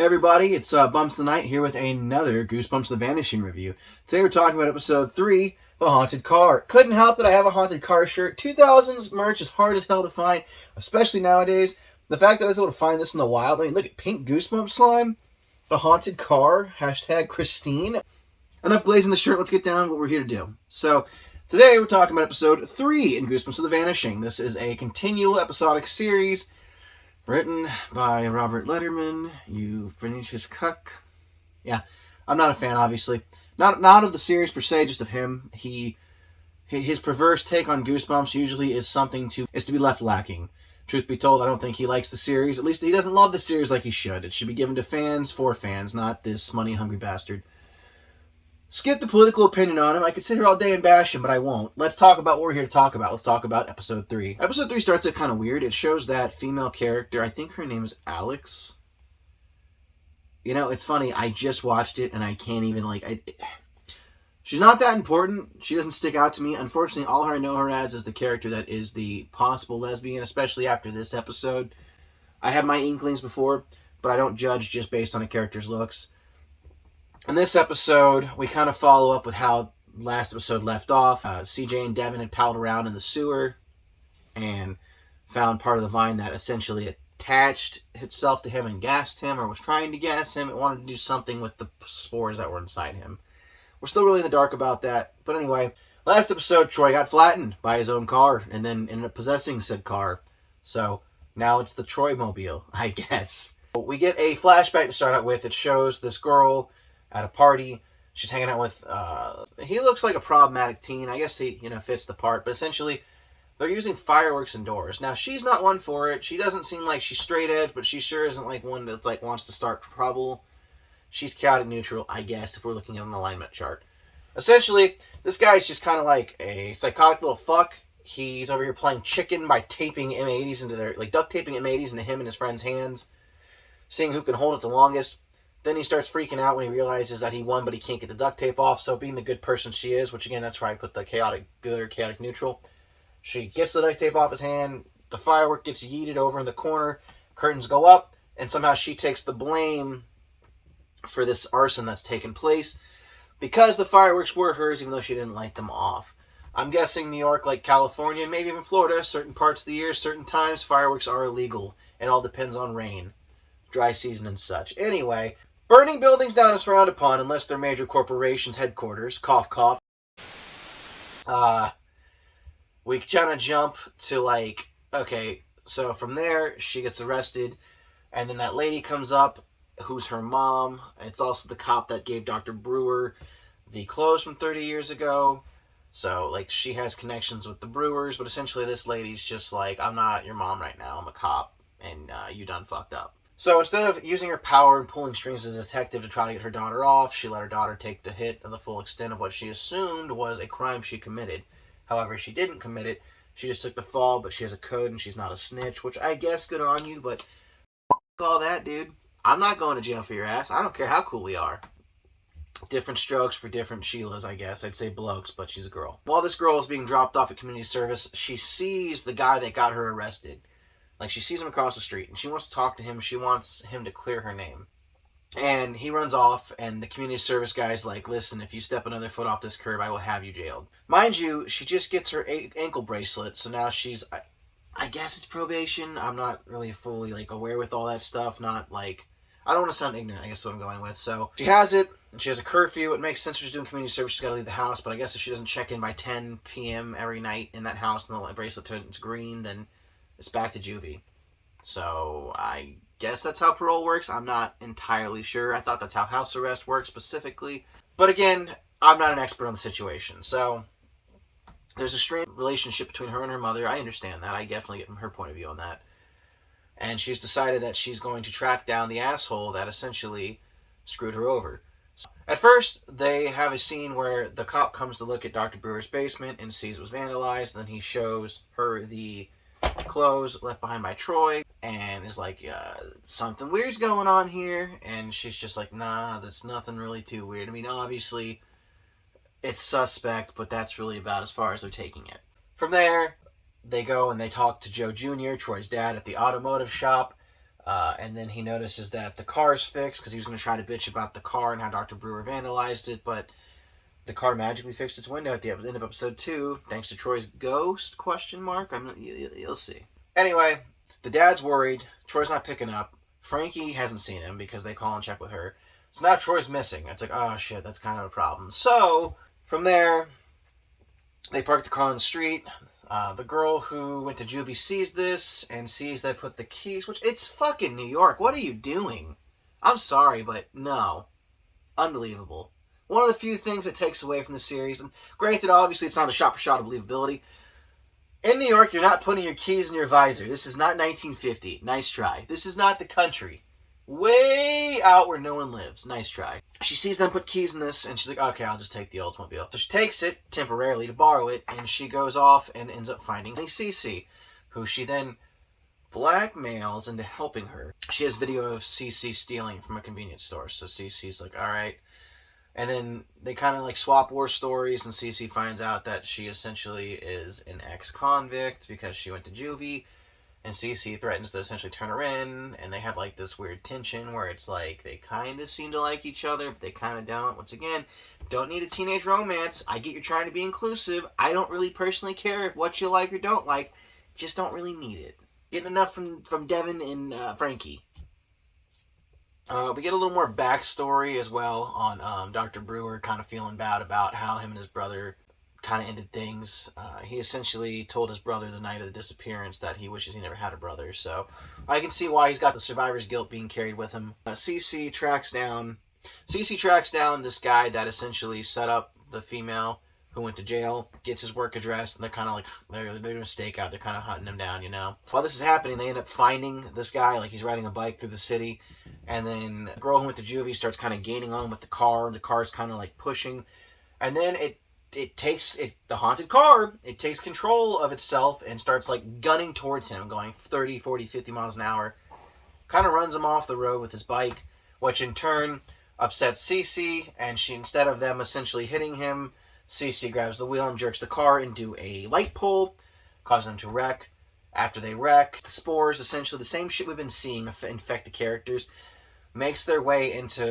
everybody, it's Bumps the Night here with another Goosebumps The Vanishing review. Today we're talking about episode 3, The Haunted Car. Couldn't help it, I have a Haunted Car shirt. 2000s merch is hard as hell to find, especially nowadays. The fact that I was able to find this in the wild, I mean, look at pink Goosebumps slime, The Haunted Car, hashtag Christine. Enough glazing the shirt, let's get down to what we're here to do. So, today we're talking about episode 3 in Goosebumps The Vanishing. This is a continual episodic series written by Robert Letterman. You finish his cuck. Yeah, I'm not a fan, obviously. Not of the series per se, just of him. His perverse take on Goosebumps usually is to be left lacking. Truth be told, I don't think he likes the series. At least he doesn't love the series like he should. It should be given to fans for fans, not this money-hungry bastard. Skip the political opinion on him. I could sit here all day and bash him, but I won't. Let's talk about what we're here to talk about. Let's talk about episode 3. Episode 3 starts out kind of weird. It shows that female character, I think her name is Alex. You know, it's funny. I just watched it, and I can't even, she's not that important. She doesn't stick out to me. Unfortunately, all I know her as is the character that is the possible lesbian, especially after this episode. I had my inklings before, but I don't judge just based on a character's looks. In this episode, we kind of follow up with how last episode left off. CJ and Devin had palled around in the sewer and found part of the vine that essentially attached itself to him and gassed him, or was trying to gas him. It wanted to do something with the spores that were inside him. We're still really in the dark about that. But anyway, last episode, Troy got flattened by his own car and then ended up possessing said car. So now it's the Troy-mobile, I guess. We get a flashback to start out with. It shows this girl at a party. She's hanging out with, he looks like a problematic teen. I guess he, fits the part. But essentially, they're using fireworks indoors. Now, she's not one for it. She doesn't seem like she's straight edge, but she sure isn't like one that's wants to start trouble. She's chaotic neutral, I guess, if we're looking at an alignment chart. Essentially, this guy's just kind of like a psychotic little fuck. He's over here playing chicken by taping M80s into duct taping M80s into him and his friend's hands, seeing who can hold it the longest. Then he starts freaking out when he realizes that he won, but he can't get the duct tape off. So being the good person she is, which again, that's where I put the chaotic good or chaotic neutral. She gets the duct tape off his hand. The firework gets yeeted over in the corner. Curtains go up. And somehow she takes the blame for this arson that's taken place because the fireworks were hers, even though she didn't light them off. I'm guessing New York, like California, maybe even Florida, certain parts of the year, certain times, fireworks are illegal. It all depends on rain, dry season, and such. Anyway, burning buildings down is frowned upon unless they're major corporations' headquarters. Cough, cough. We kind of jump to okay, so from there, she gets arrested, and then that lady comes up, who's her mom. It's also the cop that gave Dr. Brewer the clothes from 30 years ago. So, she has connections with the Brewers, but essentially this lady's just I'm not your mom right now, I'm a cop, and you done fucked up. So instead of using her power and pulling strings as a detective to try to get her daughter off, she let her daughter take the hit of the full extent of what she assumed was a crime she committed. However, she didn't commit it. She just took the fall, but she has a code and she's not a snitch, which I guess good on you, but all that, dude. I'm not going to jail for your ass. I don't care how cool we are. Different strokes for different Sheilas, I guess. I'd say blokes, but she's a girl. While this girl is being dropped off at community service, she sees the guy that got her arrested. She sees him across the street, and she wants to talk to him. She wants him to clear her name. And he runs off, and the community service guy's like, listen, if you step another foot off this curb, I will have you jailed. Mind you, she just gets her ankle bracelet, so now she's, I guess it's probation. I'm not really fully, aware with all that stuff. Not, I don't want to sound ignorant, I guess is what I'm going with. So, she has it, and she has a curfew. It makes sense she's doing community service. She's got to leave the house, but I guess if she doesn't check in by 10 p.m. every night in that house, and the bracelet turns green, then it's back to juvie. So, I guess that's how parole works. I'm not entirely sure. I thought that's how house arrest works specifically. But again, I'm not an expert on the situation. So, there's a strained relationship between her and her mother. I understand that. I definitely get her point of view on that. And she's decided that she's going to track down the asshole that essentially screwed her over. So, at first, they have a scene where the cop comes to look at Dr. Brewer's basement and sees it was vandalized. And then he shows her the clothes left behind by Troy and is something weird's going on here. And she's just nah, that's nothing really too weird. I mean, obviously, it's suspect, but that's really about as far as they're taking it. From there, they go and they talk to Joe Jr., Troy's dad, at the automotive shop. And then he notices that the car is fixed because he was going to try to bitch about the car and how Dr. Brewer vandalized it, but the car magically fixed its window at the end of episode 2, thanks to Troy's ghost, question mark? You'll see. Anyway, the dad's worried. Troy's not picking up. Frankie hasn't seen him because they call and check with her. So now Troy's missing. It's like, oh shit, that's kind of a problem. So, from there, they park the car on the street. The girl who went to juvie sees this and sees they put the keys, which, it's fucking New York. What are you doing? I'm sorry, but no. Unbelievable. One of the few things it takes away from the series, and granted, obviously, it's not a shot-for-shot of believability. In New York, you're not putting your keys in your visor. This is not 1950. Nice try. This is not the country. Way out where no one lives. Nice try. She sees them put keys in this, and she's like, okay, I'll just take the Oldsmobile. So she takes it, temporarily, to borrow it, and she goes off and ends up finding Cece, who she then blackmails into helping her. She has video of Cece stealing from a convenience store, so Cece's like, alright. And then they kind of like swap war stories, and Cece finds out that she essentially is an ex-convict because she went to juvie, and Cece threatens to essentially turn her in, and they have like this weird tension where it's like they kind of seem to like each other, but they kind of don't. Once again, don't need a teenage romance. I get you're trying to be inclusive. I don't really personally care what you like or don't like. Just don't really need it. Getting enough from Devin and Frankie. We get a little more backstory as well on Dr. Brewer kind of feeling bad about how him and his brother kind of ended things. He essentially told his brother the night of the disappearance that he wishes he never had a brother. So I can see why he's got the survivor's guilt being carried with him. Cece tracks down this guy that essentially set up the female who went to jail, gets his work address, and they're kind of like, they're doing a stakeout. They're kind of hunting him down, you know. While this is happening, they end up finding this guy, like he's riding a bike through the city. And then the girl who went to juvie starts kind of gaining on him with the car. The car's kind of like pushing. And then the haunted car, it takes control of itself and starts like gunning towards him, going 30, 40, 50 miles an hour. Kind of runs him off the road with his bike, which in turn upsets Cece. And she, instead of them essentially hitting him, Cece grabs the wheel and jerks the car into a light pole, causing them to wreck. After they wreck, the spores, essentially the same shit we've been seeing infect the characters, makes their way into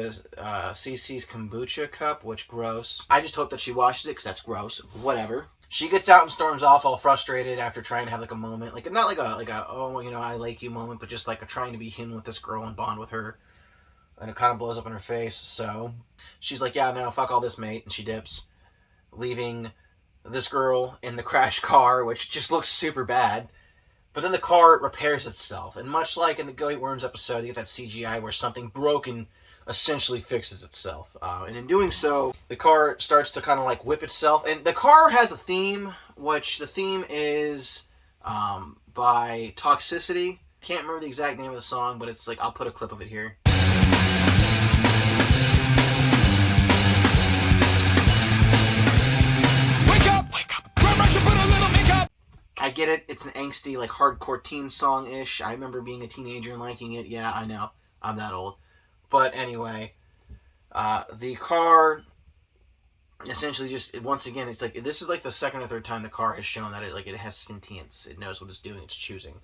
Cece's kombucha cup, which gross. I just hope that she washes it, because that's gross. Whatever. She gets out and storms off all frustrated after trying to have like a moment. Like, not like a oh, you know, I like you moment, but just like a trying to be human with this girl and bond with her. And it kind of blows up in her face, so she's like, yeah, no, fuck all this, mate. And she dips, leaving this girl in the crashed car, which just looks super bad. But then the car repairs itself. And much like in the Goat Worms episode, you get that CGI where something broken essentially fixes itself. And in doing so, the car starts to kind of like whip itself. And the car has a theme, which the theme is by Toxicity. Can't remember the exact name of the song, but it's like, I'll put a clip of it here. I get it. It's an angsty, like, hardcore teen song-ish. I remember being a teenager and liking it. Yeah, I know. I'm that old. But anyway, the car essentially just, once again, it's like, this is like the second or third time the car has shown that it has sentience. It knows what it's doing. It's choosing.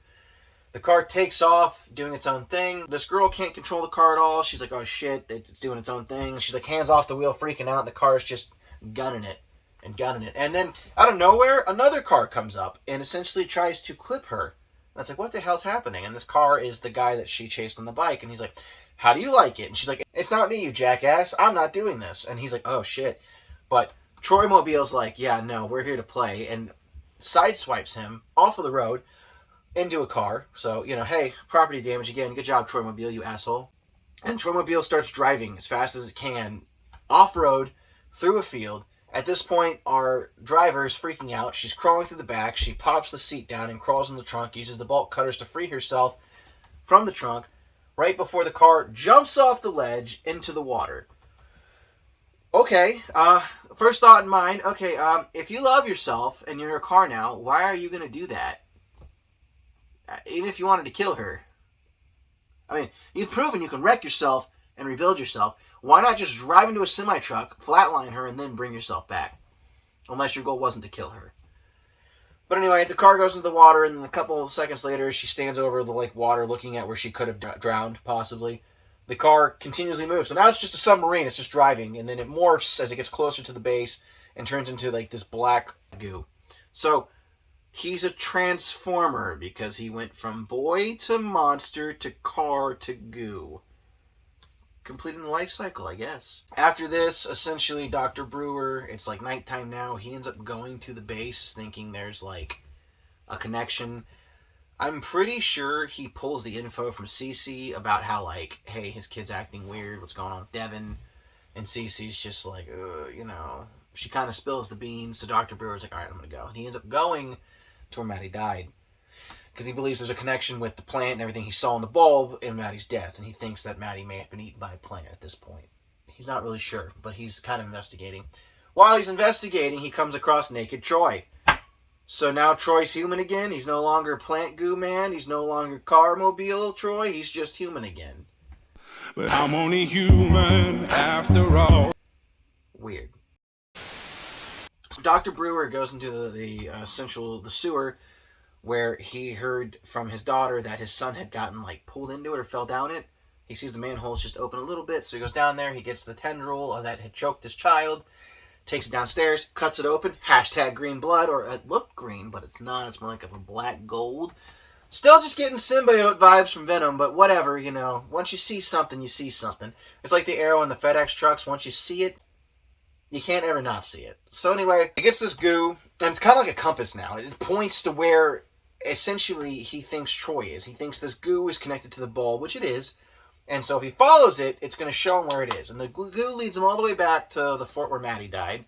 The car takes off, doing its own thing. This girl can't control the car at all. She's like, oh shit, it's doing its own thing. She's like, hands off the wheel, freaking out. The car is just gunning it. And then, out of nowhere, another car comes up and essentially tries to clip her. And it's like, what the hell's happening? And this car is the guy that she chased on the bike. And he's like, how do you like it? And she's like, it's not me, you jackass. I'm not doing this. And he's like, oh, shit. But Troy Mobile's like, yeah, no, we're here to play. And sideswipes him off of the road into a car. So, you know, hey, property damage again. Good job, Troy Mobile, you asshole. And Troy Mobile starts driving as fast as it can off-road through a field. At this point, our driver is freaking out. She's crawling through the back. She pops the seat down and crawls in the trunk, uses the bolt cutters to free herself from the trunk, right before the car jumps off the ledge into the water. Okay, first thought in mind, okay, if you love yourself and you're in a car now, why are you going to do that? Even if you wanted to kill her. I mean, you've proven you can wreck yourself and rebuild yourself. Why not just drive into a semi-truck, flatline her, and then bring yourself back? Unless your goal wasn't to kill her. But anyway, the car goes into the water, and then a couple of seconds later, she stands over the lake water looking at where she could have drowned, possibly. The car continuously moves. So now it's just a submarine. It's just driving, and then it morphs as it gets closer to the base and turns into like this black goo. So he's a transformer because he went from boy to monster to car to goo. Completing the life cycle, I guess. After this, essentially, Dr. Brewer, it's like nighttime now. He ends up going to the base thinking there's like a connection. I'm pretty sure he pulls the info from Cece about how, like, hey, his kid's acting weird. What's going on with Devin? And Cece's just like, she kind of spills the beans. So Dr. Brewer's like, all right, I'm going to go. And he ends up going to where Maddie died. Because he believes there's a connection with the plant and everything he saw in the bulb and Maddie's death. And he thinks that Maddie may have been eaten by a plant at this point. He's not really sure, but he's kind of investigating. While he's investigating, he comes across Naked Troy. So now Troy's human again. He's no longer plant goo man. He's no longer car mobile Troy. He's just human again. But I'm only human after all. Weird. So Dr. Brewer goes into the sewer, where he heard from his daughter that his son had gotten like pulled into it or fell down it. He sees the manhole's just open a little bit, so he goes down there. He gets the tendril that had choked his child, takes it downstairs, cuts it open. # green blood, or it looked green, but it's not. It's more like a black gold. Still just getting symbiote vibes from Venom, but whatever, Once you see something, you see something. It's like the arrow in the FedEx trucks. Once you see it, you can't ever not see it. So anyway, he gets this goo, and it's kind of like a compass now. It points to where essentially he thinks Troy is. He thinks this goo is connected to the bulb, which it is. And so if he follows it, it's going to show him where it is. And the goo leads him all the way back to the fort where Maddie died.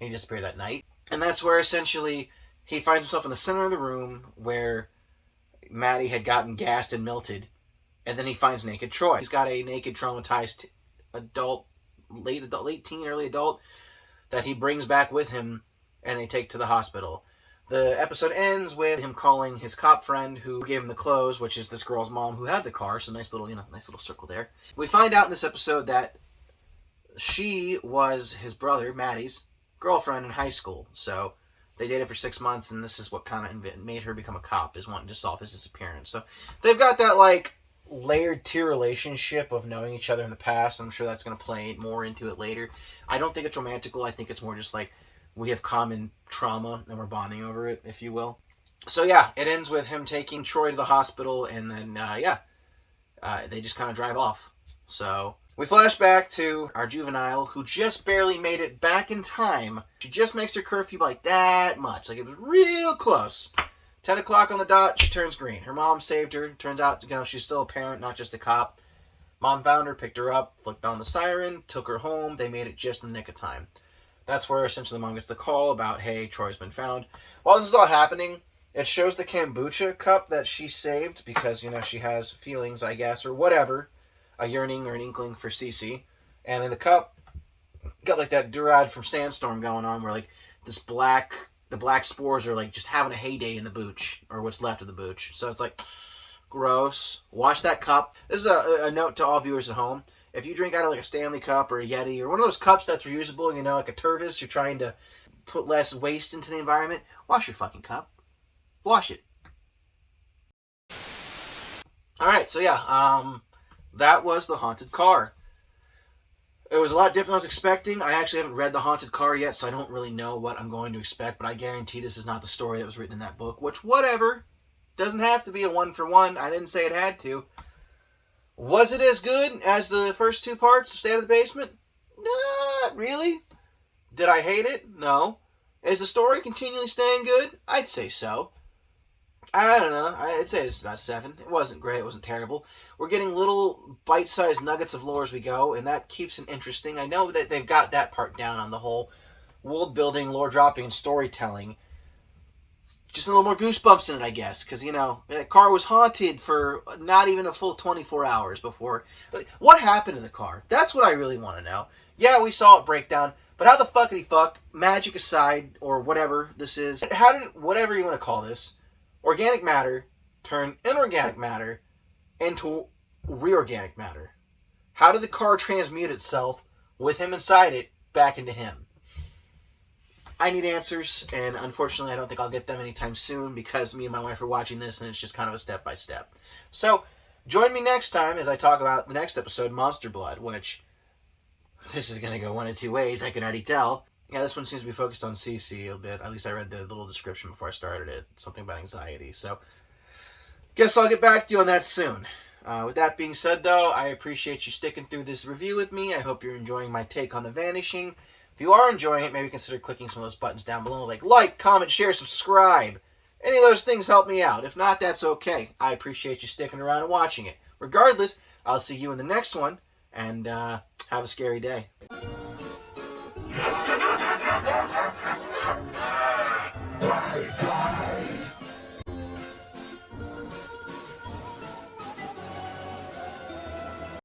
He disappeared that night. And that's where essentially he finds himself in the center of the room where Maddie had gotten gassed and melted. And then he finds Naked Troy. He's got a naked, traumatized adult, late teen, early adult, that he brings back with him and they take to the hospital. The episode ends with him calling his cop friend who gave him the clothes, which is this girl's mom who had the car. So nice little circle there. We find out in this episode that she was his brother, Maddie's girlfriend in high school. So they dated for 6 months, and this is what kind of made her become a cop, is wanting to solve his disappearance. So they've got that like layered tier relationship of knowing each other in the past. I'm sure that's going to play more into it later. I don't think it's romantical. I think it's more just like we have common trauma and we're bonding over it, if you will. So yeah, it ends with him taking Troy to the hospital, and then they just kind of drive off. So we flash back to our juvenile who just barely made it back in time. She just makes her curfew by that much. Like, it was real close. 10 o'clock on the dot, she turns green. Her mom saved her. Turns out, she's still a parent, not just a cop. Mom found her, picked her up, flicked on the siren, took her home. They made it just in the nick of time. That's where essentially the mom gets the call about, hey, Troy's been found. While this is all happening, it shows the kombucha cup that she saved because, she has feelings, I guess, or whatever. A yearning or an inkling for Cece. And in the cup, got like that Durad from Sandstorm going on where like the black spores are like just having a heyday in the booch, or what's left of the booch. So it's like, gross. Wash that cup. This is a note to all viewers at home. If you drink out of like a Stanley cup or a Yeti or one of those cups that's reusable, like a Tervis, you're trying to put less waste into the environment, wash your fucking cup. Wash it. Alright, so yeah, that was The Haunted Car. It was a lot different than I was expecting. I actually haven't read The Haunted Car yet, so I don't really know what I'm going to expect, but I guarantee this is not the story that was written in that book, which, whatever. Doesn't have to be a 1-for-1. I didn't say it had to. Was it as good as the first 2 parts of State of the Basement? Not really. Did I hate it? No. Is the story continually staying good? I'd say so. I don't know. I'd say it's about 7. It wasn't great. It wasn't terrible. We're getting little bite-sized nuggets of lore as we go, and that keeps it interesting. I know that they've got that part down on the whole world-building, lore-dropping, and storytelling. Just a little more goosebumps in it, I guess, because, that car was haunted for not even a full 24 hours before. But what happened to the car? That's what I really want to know. Yeah, we saw it break down, but how the fuckity-fuck, magic aside, or whatever this is, how did, whatever you want to call this, organic matter turn inorganic matter into reorganic matter? How did the car transmute itself with him inside it back into him? I need answers, and unfortunately I don't think I'll get them anytime soon because me and my wife are watching this and it's just kind of a step-by-step. So, join me next time as I talk about the next episode, Monster Blood, which this is going to go one of two ways, I can already tell. Yeah, this one seems to be focused on Cece a bit. At least I read the little description before I started it. Something about anxiety. So, guess I'll get back to you on that soon. With that being said, though, I appreciate you sticking through this review with me. I hope you're enjoying my take on The Vanishing. If you are enjoying it, maybe consider clicking some of those buttons down below, like, comment, share, subscribe. Any of those things help me out. If not, that's okay. I appreciate you sticking around and watching it. Regardless, I'll see you in the next one, and have a scary day.